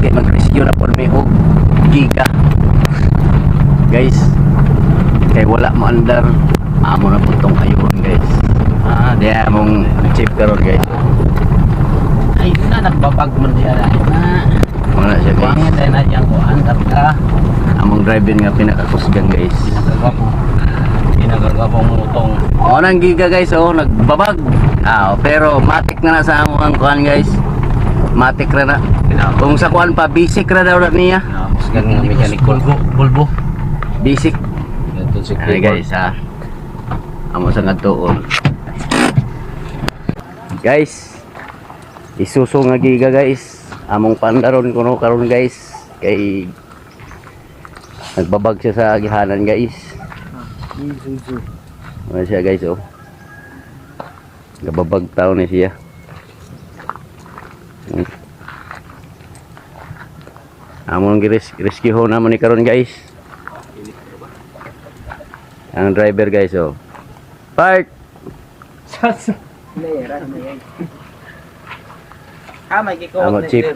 kay mag-rescue na po may og giga guys, kay wala mo andar amo na putong ayun guys. Diya mong chip karon guys. Ay na nagbabag man diya na. Wala siya guys. Kuangin tayo na dyan ko andap ka. Among driver nga pinakakusgan guys. Pinagagapo mo utong. Nang giga guys, nagbabag. Pero matik na sa amo ang kuan guys. Matik ra na. Kung sa kuan pa basic ra daw na niya. Kusgan nga mechanical bulbo. Basic. Ito si Ay guys amo sa ngadtuon. Guys, isuso nga giga guys. Among pandaron kuno karon guys. Kay nagbabag siya sa agihanan guys. Ano siya guys nababag tao na siya. Among rescue ho naman ni karon guys. Ang driver guys park. May kiko. Amo chip.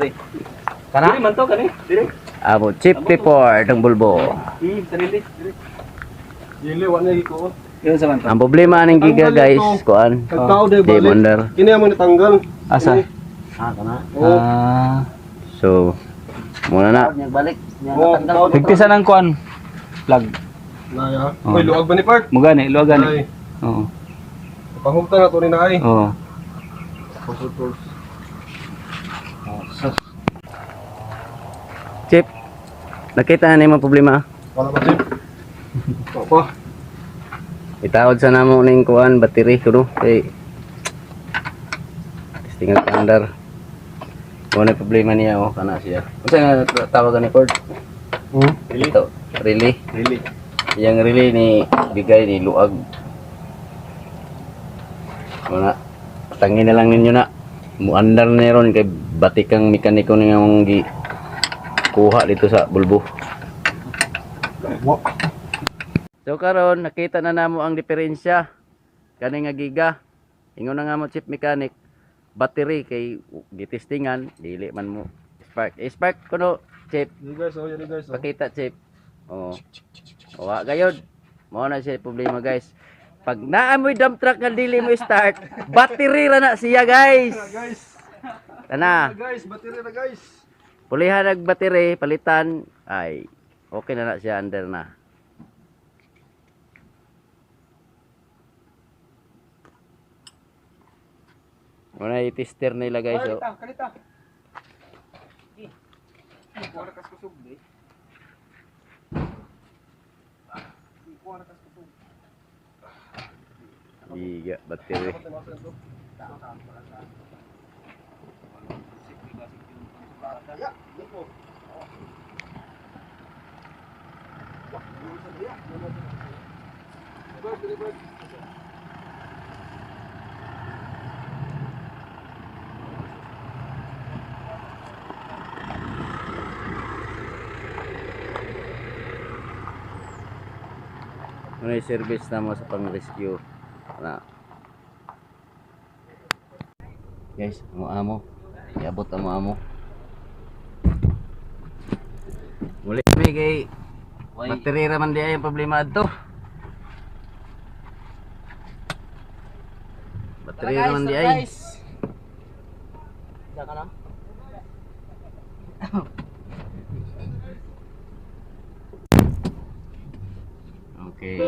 Kana? Dili man to kani. Dili. Amo chip report ang bulbo. Dili. Dili wa na kiko. Yun sa man to. Ang problema ning giga guys, kuan. Di wonder. Kini mo natanggal. Asa? Kana. So muna na. Balik. Tigtisan ang kuan. Plug. Naya. Oy, luag ba ni Park? Mugani, luag gani. Ay, Oo. pangumta na to ni na ay. Oo. Chip. Nakita na yung problema. Wala ba Chip? Papa. Itawad sa namo ning kuan battery kuno kay testing ang andar. Wala problema niya kana siya. Unsa nga tawagan ni Ford? Ito, relay. Really? Yang relay ni bigay ni luag. Wala. Tangin na lang ninyo na. Muandar na ron kay batikang mekaniko niyang gi kuha dito sa bulbo. So karon nakita na namo ang diferensya kani nga giga. Ingon na nga mo chip mechanic battery kay gitestingan dili man mo spark. Spark kuno chip. Yan guys, yan guys. Pakita chip. Wa gayod. Mao na siya problema guys. Pag naamoy dump truck nga dili mo start, battery ra na siya guys. Guys. Tana. Guys, battery na guys. Pulihan nag battery, palitan ay okay na siya under na. Muna i-tester nila guys. Kalita. Kuha kas kusog di. Kuha kas kusog. Giga battery. Ya, nipo. Muna i-service na mo sa pang-rescue. Na. Guys, amo. Iabot amo. Muli kami kay battery raman di ay ang problema adto. Battery raman di ay. Saka na. Okay.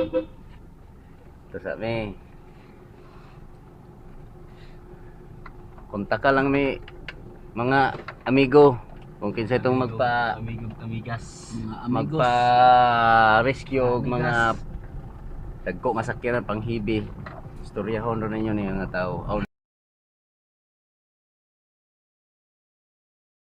Ito sa me. Kontak ka lang may mga amigo kung kinsa itong amigas. magpa-rescue og mga dagko masakyanan panghibi. Istoryahon ron ninyo ni nga tao.